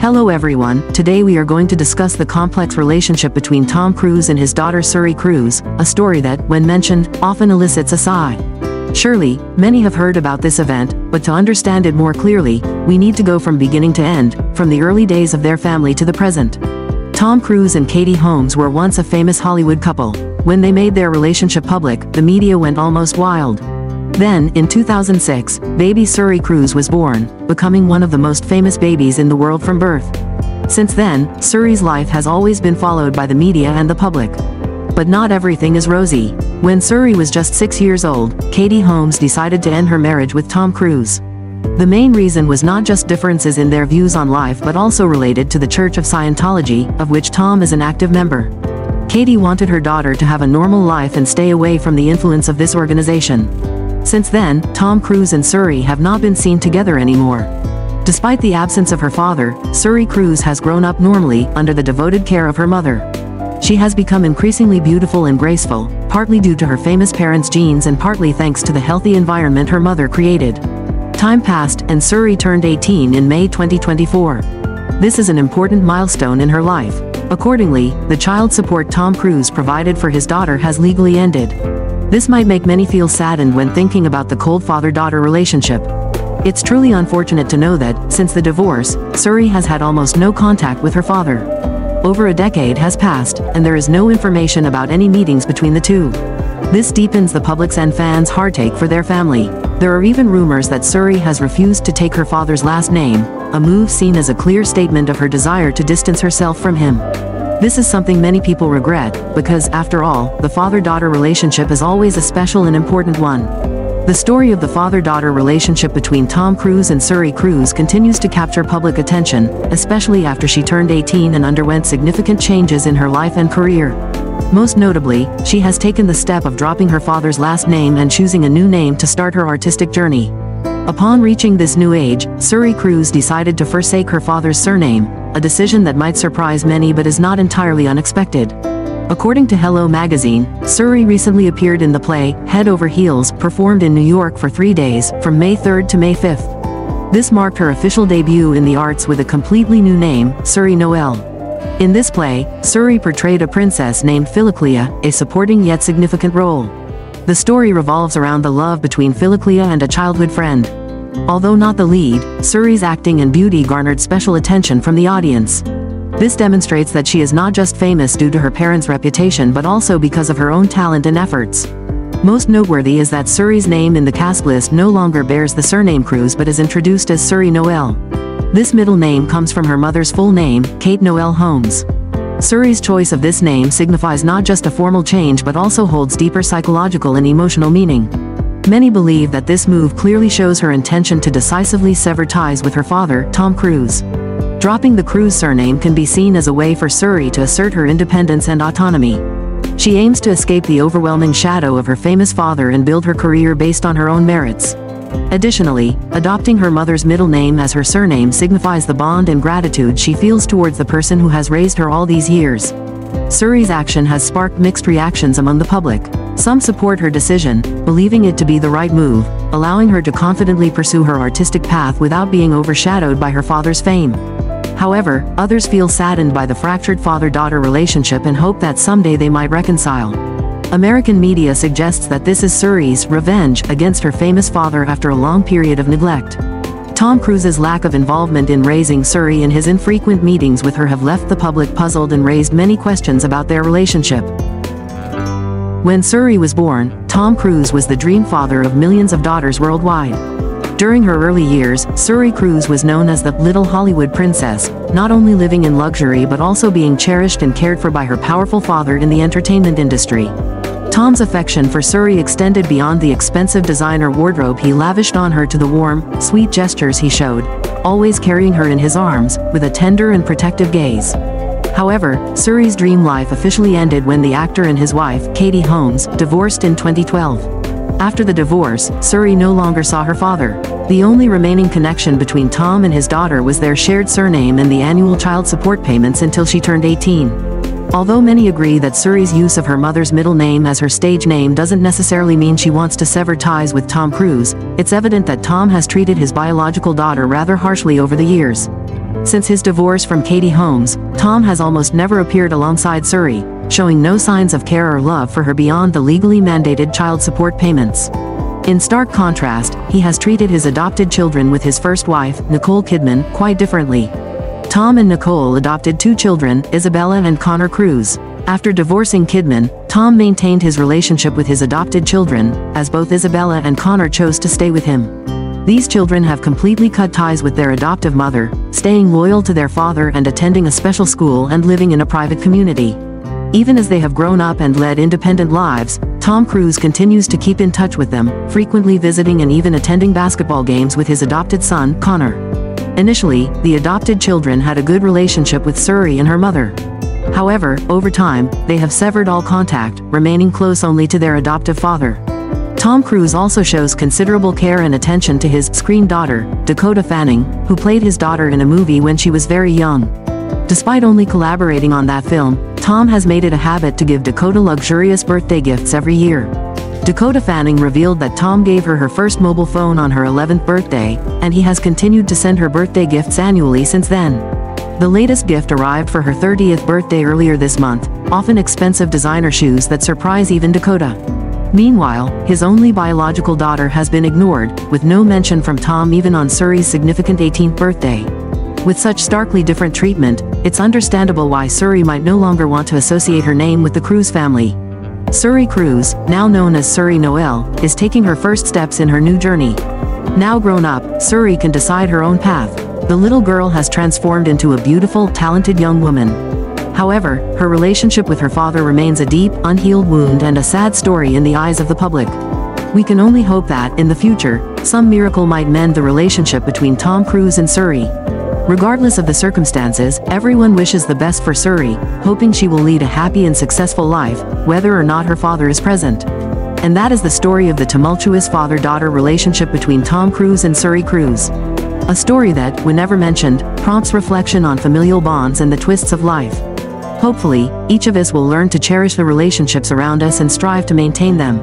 Hello everyone, today we are going to discuss the complex relationship between Tom Cruise and his daughter Suri Cruise, a story that, when mentioned, often elicits a sigh. Surely, many have heard about this event, but to understand it more clearly, we need to go from beginning to end, from the early days of their family to the present. Tom Cruise and Katie Holmes were once a famous Hollywood couple. When they made their relationship public, the media went almost wild. Then, in 2006, baby Suri Cruise was born, becoming one of the most famous babies in the world from birth. Since then, Suri's life has always been followed by the media and the public. But not everything is rosy. When Suri was just 6 years old, Katie Holmes decided to end her marriage with Tom Cruise. The main reason was not just differences in their views on life but also related to the Church of Scientology, of which Tom is an active member. Katie wanted her daughter to have a normal life and stay away from the influence of this organization. Since then, Tom Cruise and Suri have not been seen together anymore. Despite the absence of her father, Suri Cruise has grown up normally, under the devoted care of her mother. She has become increasingly beautiful and graceful, partly due to her famous parents' genes and partly thanks to the healthy environment her mother created. Time passed, and Suri turned 18 in May 2024. This is an important milestone in her life. Accordingly, the child support Tom Cruise provided for his daughter has legally ended. This might make many feel saddened when thinking about the cold father-daughter relationship. It's truly unfortunate to know that, since the divorce, Suri has had almost no contact with her father. Over a decade has passed, and there is no information about any meetings between the two. This deepens the public's and fans' heartache for their family. There are even rumors that Suri has refused to take her father's last name, a move seen as a clear statement of her desire to distance herself from him. This is something many people regret, because, after all, the father-daughter relationship is always a special and important one. The story of the father-daughter relationship between Tom Cruise and Suri Cruise continues to capture public attention, especially after she turned 18 and underwent significant changes in her life and career. Most notably, she has taken the step of dropping her father's last name and choosing a new name to start her artistic journey. Upon reaching this new age, Suri Cruise decided to forsake her father's surname, a decision that might surprise many but is not entirely unexpected. According to Hello magazine, Suri recently appeared in the play, Head Over Heels, performed in New York for 3 days, from May 3rd to May 5th. This marked her official debut in the arts with a completely new name, Suri Noel. In this play, Suri portrayed a princess named Philoclea, a supporting yet significant role. The story revolves around the love between Philoclea and a childhood friend. Although not the lead, Suri's acting and beauty garnered special attention from the audience. This demonstrates that she is not just famous due to her parents' reputation but also because of her own talent and efforts. Most noteworthy is that Suri's name in the cast list no longer bears the surname Cruise but is introduced as Suri Noel. This middle name comes from her mother's full name, Kate Noel Holmes. Suri's choice of this name signifies not just a formal change but also holds deeper psychological and emotional meaning. Many believe that this move clearly shows her intention to decisively sever ties with her father, Tom Cruise. Dropping the Cruise surname can be seen as a way for Suri to assert her independence and autonomy. She aims to escape the overwhelming shadow of her famous father and build her career based on her own merits. Additionally, adopting her mother's middle name as her surname signifies the bond and gratitude she feels towards the person who has raised her all these years. Suri's action has sparked mixed reactions among the public. Some support her decision, believing it to be the right move, allowing her to confidently pursue her artistic path without being overshadowed by her father's fame. However, others feel saddened by the fractured father-daughter relationship and hope that someday they might reconcile. American media suggests that this is Suri's revenge against her famous father after a long period of neglect. Tom Cruise's lack of involvement in raising Suri and his infrequent meetings with her have left the public puzzled and raised many questions about their relationship. When Suri was born, Tom Cruise was the dream father of millions of daughters worldwide. During her early years, Suri Cruise was known as the Little Hollywood Princess, not only living in luxury but also being cherished and cared for by her powerful father in the entertainment industry. Tom's affection for Suri extended beyond the expensive designer wardrobe he lavished on her to the warm, sweet gestures he showed, always carrying her in his arms, with a tender and protective gaze. However, Suri's dream life officially ended when the actor and his wife, Katie Holmes, divorced in 2012. After the divorce, Suri no longer saw her father. The only remaining connection between Tom and his daughter was their shared surname and the annual child support payments until she turned 18. Although many agree that Suri's use of her mother's middle name as her stage name doesn't necessarily mean she wants to sever ties with Tom Cruise, it's evident that Tom has treated his biological daughter rather harshly over the years. Since his divorce from Katie Holmes, Tom has almost never appeared alongside Suri, showing no signs of care or love for her beyond the legally mandated child support payments. In stark contrast, he has treated his adopted children with his first wife, Nicole Kidman, quite differently. Tom and Nicole adopted 2 children, Isabella and Connor Cruise. After divorcing Kidman, Tom maintained his relationship with his adopted children, as both Isabella and Connor chose to stay with him. These children have completely cut ties with their adoptive mother, staying loyal to their father and attending a special school and living in a private community. Even as they have grown up and led independent lives, Tom Cruise continues to keep in touch with them, frequently visiting and even attending basketball games with his adopted son, Connor. Initially, the adopted children had a good relationship with Suri and her mother. However, over time, they have severed all contact, remaining close only to their adoptive father. Tom Cruise also shows considerable care and attention to his screen daughter, Dakota Fanning, who played his daughter in a movie when she was very young. Despite only collaborating on that film, Tom has made it a habit to give Dakota luxurious birthday gifts every year. Dakota Fanning revealed that Tom gave her her first mobile phone on her 11th birthday, and he has continued to send her birthday gifts annually since then. The latest gift arrived for her 30th birthday earlier this month, often expensive designer shoes that surprise even Dakota. Meanwhile, his only biological daughter has been ignored, with no mention from Tom even on Suri's significant 18th birthday. With such starkly different treatment, it's understandable why Suri might no longer want to associate her name with the Cruise family. Suri Cruise, now known as Suri Noel, is taking her first steps in her new journey. Now grown up, Suri can decide her own path. The little girl has transformed into a beautiful, talented young woman. However, her relationship with her father remains a deep, unhealed wound and a sad story in the eyes of the public. We can only hope that, in the future, some miracle might mend the relationship between Tom Cruise and Suri. Regardless of the circumstances, everyone wishes the best for Suri, hoping she will lead a happy and successful life, whether or not her father is present. And that is the story of the tumultuous father-daughter relationship between Tom Cruise and Suri Cruise. A story that, whenever mentioned, prompts reflection on familial bonds and the twists of life. Hopefully, each of us will learn to cherish the relationships around us and strive to maintain them.